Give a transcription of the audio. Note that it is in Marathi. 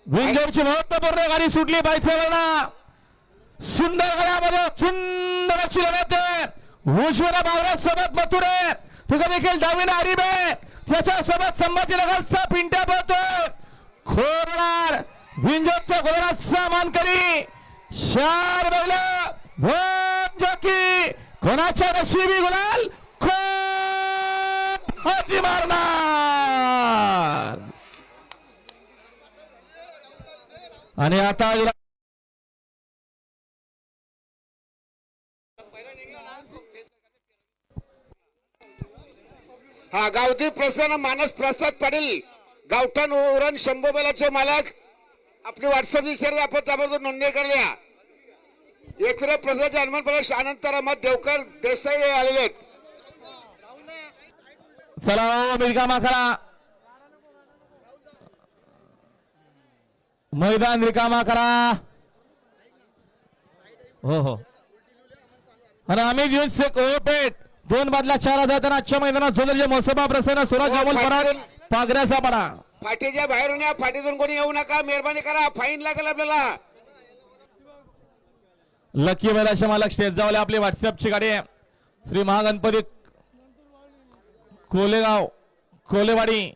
विंजरची महत्वपूर्ण गाडी सुटली बायसेवरना सुंदर गळ्यामध्ये सुंदर अशी लढत आहे उजव्या बावऱ्या सोबत मथुरे तुझा देखील डावीने आरिबे त्याच्या सोबत संभाजीनगरचा पिंट्या पळतोय खोरणार विंजरच्या गोलराचा मानकरी 4 बैल जॉकी कोणाच्या नशिबी गुलाल हाजी मारणार आणि आता हा गावठी प्रसन्न मानस प्रसाद पाटील गावठण उरण शंभू बैलाचे मालक आपली व्हॉट्सअपची शेअर आपण त्याबद्दल नोंदणी करल्या एकरे प्रसाद हनुमान प्रवेश अनंत रामत देवकर देसाई आलेले आहेत. चला रिकामा करा मैदान रिकामा करा हो हो आणि आम्ही घेऊन पेट 2 बादला 4,000 आजच्या मैदानात जोदरचे मोसबा प्रसन्न सुरज जामोल पराग पागऱ्याचा पडा फाटीच्या बाहेरून या फाटीतून कोणी येऊ नका मेहरबानी करा फाईन लागेल आपल्याला. लकी बैलाचे मालक स्टेज जावले आपली व्हॉट्सअपची गाडी आहे श्री महागणपती कोलेगाव कोलेवाडी